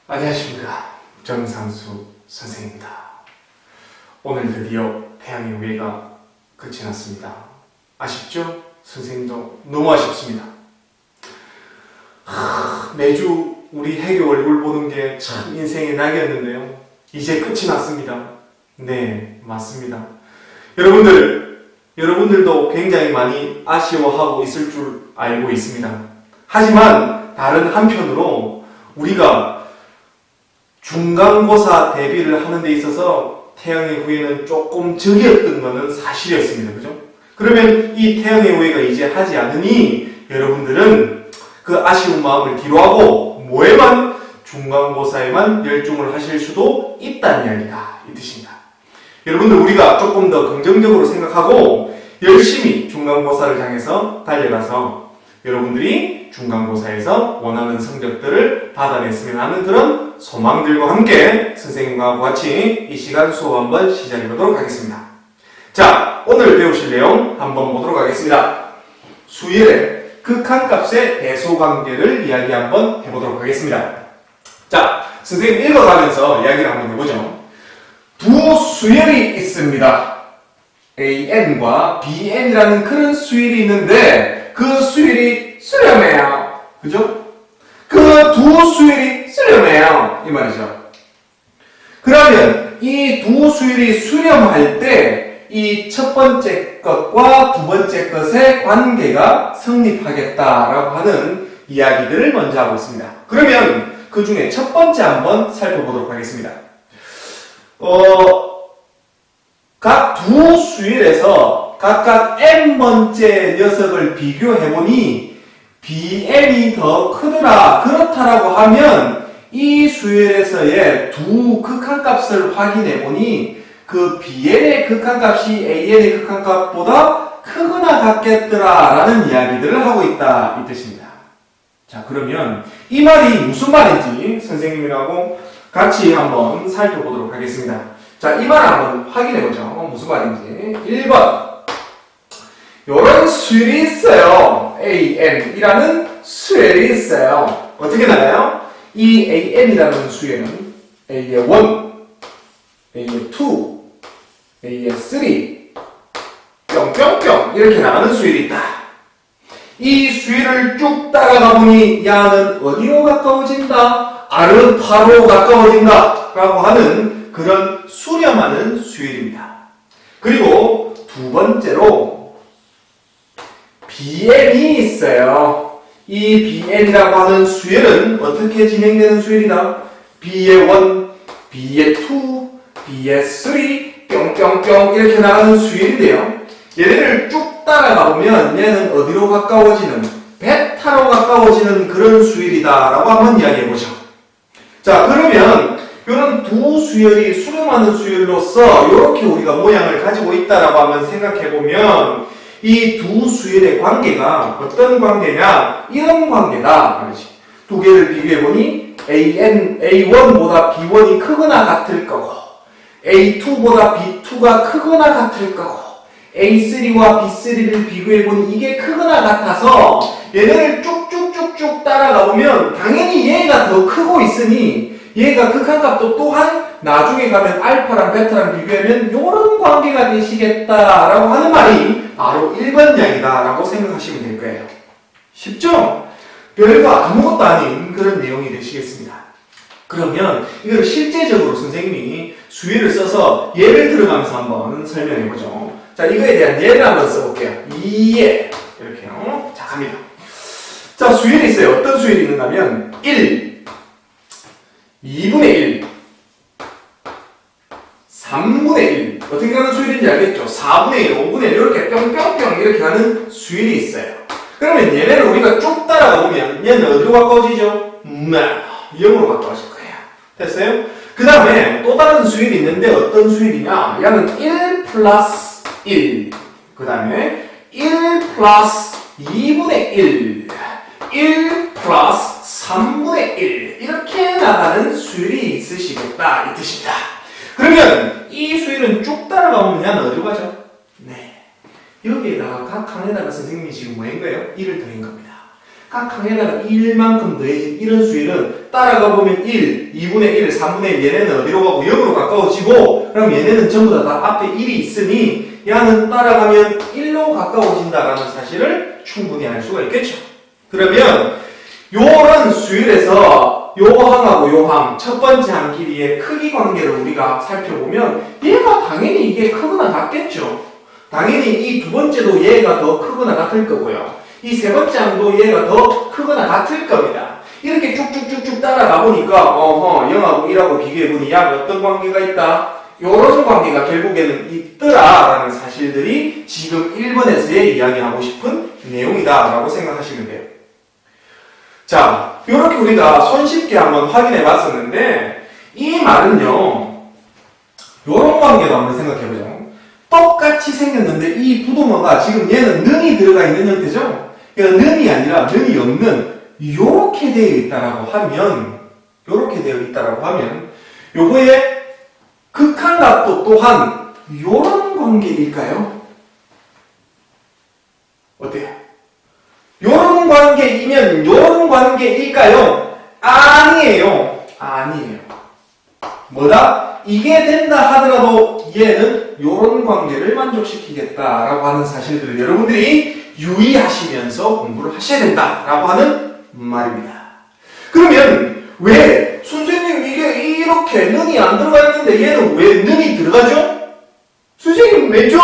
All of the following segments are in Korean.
안녕하십니까. 정상수 선생입니다. 오늘 드디어 태양의 우회가 끝이 났습니다. 아쉽죠? 선생님도 너무 아쉽습니다. 매주 우리 해교 얼굴 보는 게 참 인생의 낙이었는데요. 이제 끝이 났습니다. 네, 맞습니다. 여러분들도 굉장히 많이 아쉬워하고 있을 줄 알고 있습니다. 하지만 다른 한편으로 우리가 중간고사 대비를 하는 데 있어서 태양의 후예는 조금 적이었던 것은 사실이었습니다. 그죠? 그러면 이 태양의 후예가 이제 하지 않으니 여러분들은 그 아쉬운 마음을 뒤로하고 뭐에만 중간고사에만 열중을 하실 수도 있다는 이야기다. 이 뜻입니다. 여러분들 우리가 조금 더 긍정적으로 생각하고 열심히 중간고사를 향해서 달려가서 여러분들이 중간고사에서 원하는 성적들을 받아냈으면 하는 그런 소망들과 함께 선생님과 같이 이 시간 수업 한번 시작해 보도록 하겠습니다. 자, 오늘 배우실 내용 한번 보도록 하겠습니다. 수열의 극한값의 배소관계를 이야기 한번 해보도록 하겠습니다. 자, 선생님 읽어가면서 이야기를 한번 해보죠. 두 수열이 있습니다. AN과 BN이라는 그런 수열이 있는데 그 수열이 수렴해요. 그죠? 그 두 수열이 수렴해요. 이 말이죠. 그러면 이 두 수열이 수렴할 때 이 첫 번째 것과 두 번째 것의 관계가 성립하겠다라고 하는 이야기들을 먼저 하고 있습니다. 그러면 그 중에 첫 번째 한번 살펴보도록 하겠습니다. 각 두 수열에서 각각 n번째 녀석을 비교해보니 bn이 더 크더라. 그렇다라고 하면 이 수열에서의 두 극한값을 확인해보니 그 bn의 극한값이 an의 극한값보다 크거나 같겠더라 라는 이야기들을 하고 있다. 이 뜻입니다. 자, 그러면 이 말이 무슨 말인지 선생님이라고 같이 한번 살펴보도록 하겠습니다. 자, 이 말을 한번 확인해보죠. 무슨 말인지. 1번. 요런 수열이 있어요. AN이라는 수열이 있어요. 어떻게 나가요? 이 AN이라는 수열은 A의 1, A의 2, A의 3, 뿅뿅뿅 이렇게 나가는 수열이 있다. 이 수열을 쭉 따라가 보니 야는 어디로 가까워진다? 아르파로 가까워진다 라고 하는 그런 수렴하는 수열입니다. 그리고 두 번째로 BN이 있어요. 이 BN이라고 하는 수열은 어떻게 진행되는 수열이다? B의 1, B의 2, B의 3, 뿅뿅뿅 이렇게 나가는 수열인데요. 얘네를 쭉 따라가 보면 얘는 어디로 가까워지는 베타로 가까워지는 그런 수열이다 라고 한번 이야기해 보죠. 자, 그러면 이런 두 수열이 수렴하는 수열로서 이렇게 우리가 모양을 가지고 있다라고 한번 생각해 보면 이 두 수열의 관계가 어떤 관계냐? 이런 관계다 말이지. 두 개를 비교해 보니 A1보다 B1이 크거나 같을 거고 A2보다 B2가 크거나 같을 거고 A3와 B3를 비교해 보니 이게 크거나 같아서 얘네를 쭉쭉쭉쭉 따라가 보면 당연히 얘가 더 크고 있으니 얘가 극한값도 또한 나중에 가면 알파랑 베타랑 비교하면 요런 관계가 되시겠다라고 하는 말이 바로 1번 이야기다라고 생각하시면 될 거예요. 쉽죠? 별거 아무것도 아닌 그런 내용이 되시겠습니다. 그러면 이걸 실제적으로 선생님이 수열을 써서 예를 들어가면서 한번 설명해보죠. 자, 이거에 대한 예를 한번 써볼게요. 이예 이렇게요. 자, 갑니다. 자, 수열이 있어요. 어떤 수열이 있는가 하면 1, 2분의 1, 3분의 1 어떻게 가는 수열인지 알겠죠? 4분의 1, 5분의 1 이렇게 뿅뿅뿅 이렇게 가는 수열이 있어요. 그러면 얘네를 우리가 쭉 따라가 보면 얘는 어디로 가까워지죠? 0으로 가까워질 거예요. 됐어요? 그 다음에 또 다른 수열이 있는데 어떤 수열이냐? 얘는 1 플러스 1 그 다음에 1 플러스 2분의 1 1 플러스 3분의 1 이렇게 나가는 수열이 있으시겠다 이 뜻입니다. 그러면 이 수열은 쭉 따라가 보면 얘는 어디로 가죠? 네, 여기에다가 각 칸에다가 선생님이 지금 뭐 한 거예요? 1을 더한 겁니다. 각 항에다가 1만큼 더해진 이런 수열은 따라가 보면 1, 2분의 1, 3분의 1 얘네는 어디로 가고 0으로 가까워지고 그럼 얘네는 전부 다 앞에 1이 있으니 야는 따라가면 1로 가까워진다라는 사실을 충분히 알 수가 있겠죠. 그러면 요런 수열에서 요 항하고 요 항, 첫 번째 항 길이의 크기 관계를 우리가 살펴보면 얘가 당연히 이게 크거나 같겠죠. 당연히 이 두 번째도 얘가 더 크거나 같을 거고요. 이 세 번째 항도 얘가 더 크거나 같을 겁니다. 이렇게 쭉쭉쭉쭉 따라가 보니까 0하고 1하고 비교해보니 약 어떤 관계가 있다? 요런 관계가 결국에는 있더라라는 사실들이 지금 1번에서의 이야기하고 싶은 내용이다 라고 생각하시면 돼요. 자, 요렇게 우리가 손쉽게 한번 확인해 봤었는데 이 말은요 요런 관계도 한번 생각해 보죠. 똑같이 생겼는데 이 부동어가 지금 얘는 는이 들어가 있는 형태죠. 그러니까 는이 아니라 는이 없는 요렇게 되어 있다라고 하면 요거의 극한값도 또한 요런 관계일까요? 어때요? 요런 관계이면 요런 관계일까요? 아니에요. 뭐다? 이게 된다 하더라도 얘는 요런 관계를 만족시키겠다라고 하는 사실들을 여러분들이 유의하시면서 공부를 하셔야 된다라고 하는 말입니다. 그러면 왜 선생님 이게 이렇게 는이 안 들어가 있는데 얘는 왜 는이 들어가죠? 선생님 왜죠?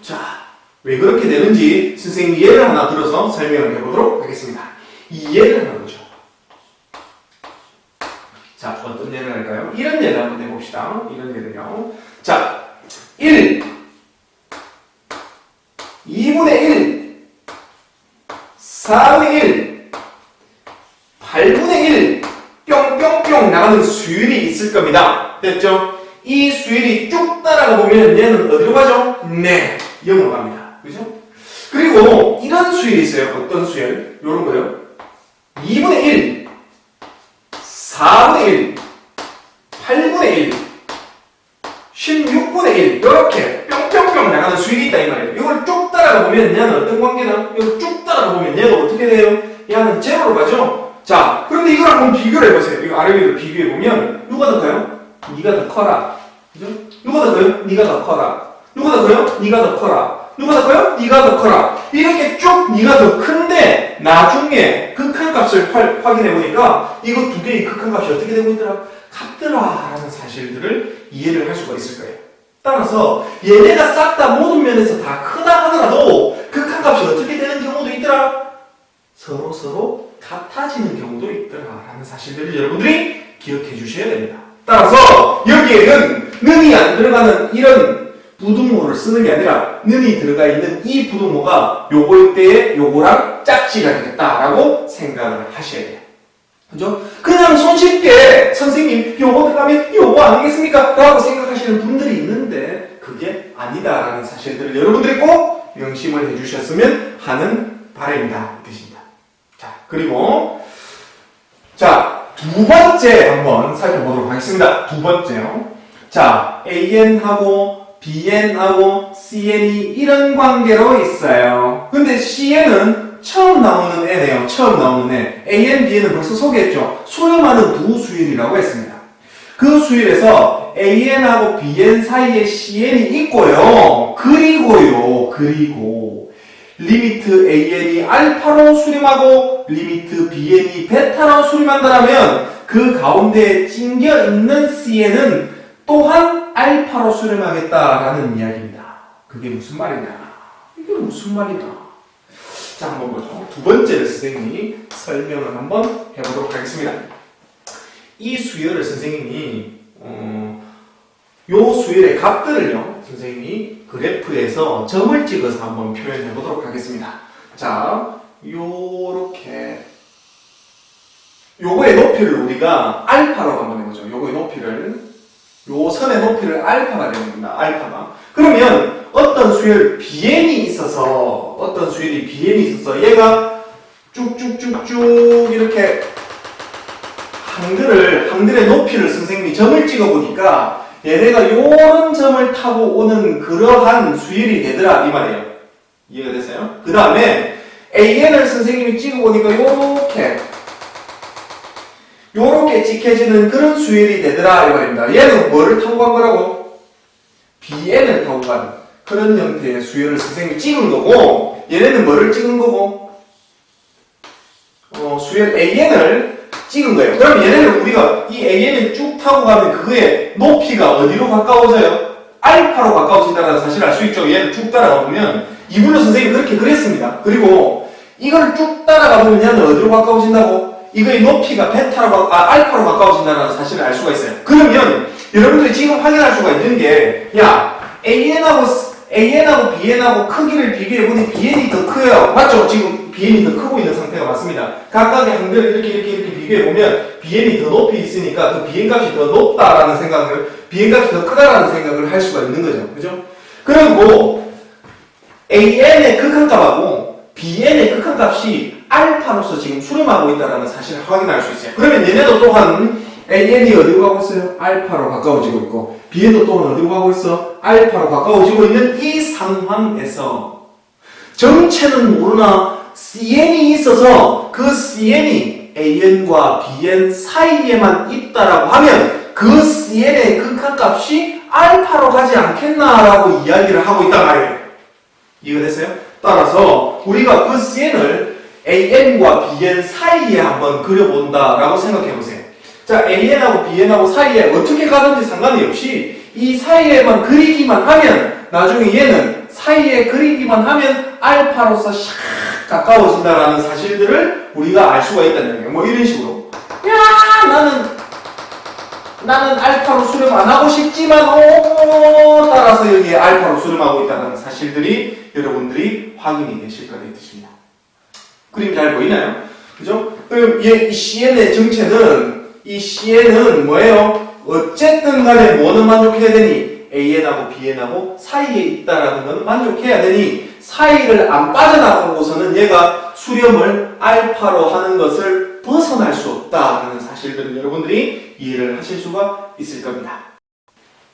자, 왜 그렇게 되는지 선생님이 예를 하나 들어서 설명을 해보도록 하겠습니다. 이 예를 하나 보죠. 자, 어떤 예를 할까요? 이런 예를 한번 해봅시다. 이런 예를요. 자, 1, 2분의 1, 4분의 1, 8분의 1, 뿅뿅뿅 나가는 수열이 있을 겁니다. 됐죠? 이 수열이 쭉 따라가 보면 얘는 어디로 가죠? 네, 0으로 갑니다. 그죠? 그리고 이런 수열이 있어요. 어떤 수열? 요런 거요. 2분의 1, 4분의 1, 8분의 1, 16분의 1 이렇게 뿅뿅뿅 나가는 수열이 있다 이 말이에요. 이걸 쭉 따라가 보면 얘는 어떤 관계다? 이걸 쭉 따라가 보면 얘도 어떻게 돼요? 얘는 제로로 가죠? 자, 그런데 이걸 한번 비교를 해보세요. 이거 아래 위로 비교해보면 누가 더 커요? 네가 더 커라. 그죠? 누가 더 커요? 네가 더 커라. 누가 더 커요? 네가 더 커라. 누가 더 커요? 네가 더 커라. 이렇게 쭉 네가 더 큰데 나중에 극한값을 확인해보니까 이거 두 개의 극한값이 어떻게 되고 있더라? 같더라 라는 사실들을 이해를 할 수가 있을 거예요. 따라서 얘네가 싹 다 모든 면에서 다 크다 하더라도 극한값이 어떻게 되는 경우도 있더라? 서로 같아지는 경우도 있더라 라는 사실들을 여러분들이 기억해 주셔야 됩니다. 따라서 여기에는 는이 안 들어가는 이런 부등호를 쓰는 게 아니라 는이 들어가 있는 이 부등호가 요거일 때에 요거랑 짝지가 되겠다라고 생각을 하셔야 돼요. 그죠? 그냥 손쉽게 선생님 요거 들어가면 요거 아니겠습니까? 라고 생각하시는 분들이 있는데 그게 아니다라는 사실들을 여러분들이 꼭 명심을 해주셨으면 하는 바람이다 이 뜻입니다. 자, 그리고 자, 두 번째 한번 살펴보도록 하겠습니다. 두 번째요. 자, AN하고 BN하고 CN이 이런 관계로 있어요. 근데 CN은 처음 나오는 애네요. 처음 나오는 애. AN, BN은 벌써 소개했죠. 수렴하는 두 수열이라고 했습니다. 그 수열에서 AN하고 BN 사이에 CN이 있고요. 그리고 리미트 AN이 알파로 수렴하고 리미트 BN이 베타로 수렴한다면 그 가운데에 찡겨있는 CN은 또한 알파로 수렴하겠다라는 이야기입니다. 그게 무슨 말이냐? 이게 무슨 말이냐? 자, 한번 보죠. 두 번째를 선생님이 설명을 한번 해보도록 하겠습니다. 이 수열을 선생님이 요 수열의 값들을요 선생님이 그래프에서 점을 찍어서 한번 표현해 보도록 하겠습니다. 자, 요렇게 요거의 높이를 우리가 알파라고 한번 해보죠. 요거의 높이를 요 선의 높이를 알파가 되는 겁니다. 알파가. 그러면 어떤 수열 BN이 있어서 얘가 쭉쭉쭉쭉 이렇게 항들의 높이를 선생님이 점을 찍어 보니까 얘네가 요런 점을 타고 오는 그러한 수열이 되더라 이 말이에요. 이해가 됐어요? 그 다음에 AN을 선생님이 찍어보니까 요렇게 찍혀지는 그런 수열이 되더라 이 말입니다. 얘는 뭐를 타고 간 거라고? BN을 타고 간 그런 형태의 수열을 선생님이 찍은 거고, 얘네는 뭐를 찍은 거고? 수열 AN을 찍은 거예요. 그럼 얘네는 우리가 이 AN을 쭉 타고 가면 그의 높이가 어디로 가까워져요? 알파로 가까워진다는 사실을 알 수 있죠. 얘를 쭉 따라가 보면 이분은 선생님이 그렇게 그랬습니다. 그리고 이걸 쭉 따라가 보면 얘는 어디로 가까워진다고? 이거의 높이가 알파로 가까워진다는 사실을 알 수가 있어요. 그러면 여러분들이 지금 확인할 수가 있는 게, 야, AN하고 BN하고 크기를 비교해보니 BN이 더 커요. 맞죠? 지금 BN이 더 크고 있는 상태가 맞습니다. 각각의 항들을 이렇게 비교해보면 BN이 더 높이 있으니까 그 BN 값이 더 높다라는 생각을, BN 값이 더 크다라는 생각을 할 수가 있는 거죠. 그죠? 그리고 AN의 극한값하고 BN의 극한값이 알파로서 지금 수렴하고 있다는 사실을 확인할 수 있어요. 그러면 얘네도 또한 AN이 어디로 가고 있어요? 알파로 가까워지고 있고, BN도 또한 어디로 가고 있어? 알파로 가까워지고 있는 이 상황에서 정체는 모르나 CN이 있어서 그 CN이 AN과 BN 사이에만 있다라고 하면 그 CN의 극한값이 알파로 가지 않겠나라고 이야기를 하고 있단 말이에요. 이해됐어요? 따라서 우리가 그 CN을 AN과 BN 사이에 한번 그려본다라고 생각해보세요. 자, AN하고 BN하고 사이에 어떻게 가든지 상관이 없이 이 사이에만 그리기만 하면, 나중에 얘는 사이에 그리기만 하면 알파로서 샥 가까워진다라는 사실들을 우리가 알 수가 있다는 얘기예요. 뭐 이런 식으로. 야, 나는 알파로 수렴 안 하고 싶지만, 따라서 여기에 알파로 수렴하고 있다는 사실들이 여러분들이 확인이 되실 거다 이 뜻입니다. 그림 잘 보이나요? 그죠? 그럼 이 CN의 정체는, 이 CN은 뭐예요? 어쨌든 간에 뭐는 만족해야 되니? AN하고 BN하고 사이에 있다라는 건 만족해야 되니, 사이를 안 빠져나가고서는 얘가 수렴을 알파로 하는 것을 벗어날 수 없다라는 사실들을 여러분들이 이해를 하실 수가 있을 겁니다.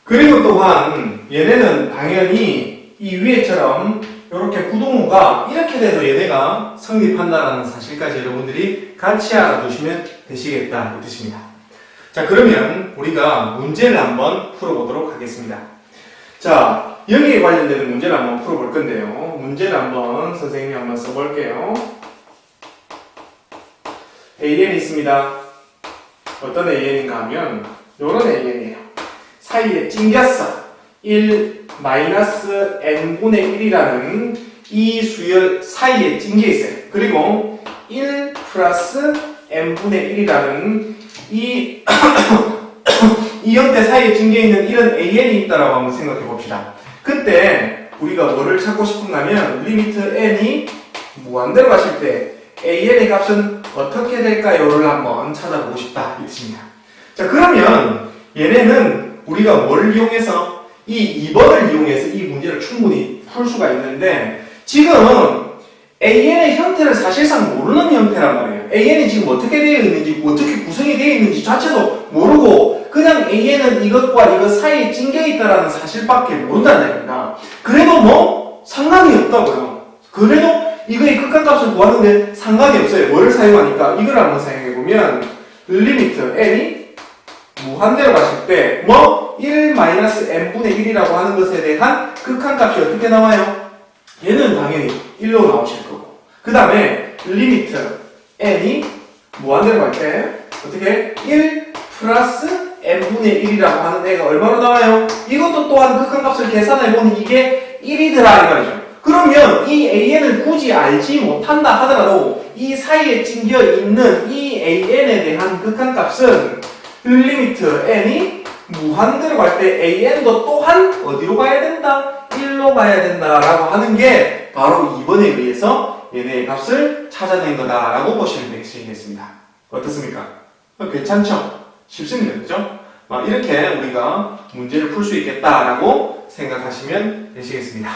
그리고 또한 얘네는 당연히 이 위에처럼 이렇게 구동호가 이렇게 돼도 얘네가 성립한다는 사실까지 여러분들이 같이 알아두시면 되시겠다 이 뜻입니다. 자, 그러면 우리가 문제를 한번 풀어보도록 하겠습니다. 자, 여기에 관련되는 문제를 한번 풀어볼 건데요. 문제를 한번 선생님이 한번 써볼게요. AN이 있습니다. 어떤 AN인가 하면 이런 AN이에요. 사이에 찡겼어. 1-n분의 1이라는 이 수열 사이에 찡겨 있어요. 그리고 1 플러스 n분의 1이라는 이 형태 사이에 찡겨 있는 이런 AN이 있다라고 한번 생각해 봅시다. 그때 우리가 뭐를 찾고 싶은가 하면 리미트 n이 무한대로 가실 때 AN의 값은 어떻게 될까요?를 한번 찾아보고 싶다 이 뜻입니다. 자, 그러면 얘네는 우리가 뭘 이용해서 이 2번을 이용해서 이 문제를 충분히 풀 수가 있는데, 지금 AN의 형태를 사실상 모르는 형태란 말이에요. AN이 지금 어떻게 되어 있는지, 어떻게 구성이 되어 있는지 자체도 모르고 그냥 AN은 이것과 이것 사이에 찡겨 있다라는 사실밖에 모른다는 얘기입니다. 그래도 뭐 상관이 없다고요. 그래도 이거의 극한값을 구하는데 상관이 없어요. 뭐를 사용하니까 이걸 한번 사용해보면 리미트 n이 무한대로 가실 때 뭐 1-n분의 1이라고 하는 것에 대한 극한값이 어떻게 나와요? 얘는 당연히 1로 나오실 거고, 그 다음에 리미트 n이 무한대로 갈 때 어떻게 1 플러스 n분의 1이라고 하는 애가 얼마로 나와요? 이것도 또한 극한값을 계산해보니 이게 1이더라 이 말이죠. 그러면 이 AN을 굳이 알지 못한다 하더라도 이 사이에 찡겨 있는 이 AN에 대한 극한값은 리미트 n이 무한대로 갈 때 AN도 또한 어디로 가야 된다? 1로 가야 된다라고 하는 게 바로 2번에 의해서 얘네의 값을 찾아낸 거다라고 보시면 되겠습니다. 어떻습니까? 괜찮죠? 쉽습니다. 그죠? 이렇게 우리가 문제를 풀 수 있겠다라고 생각하시면 되시겠습니다.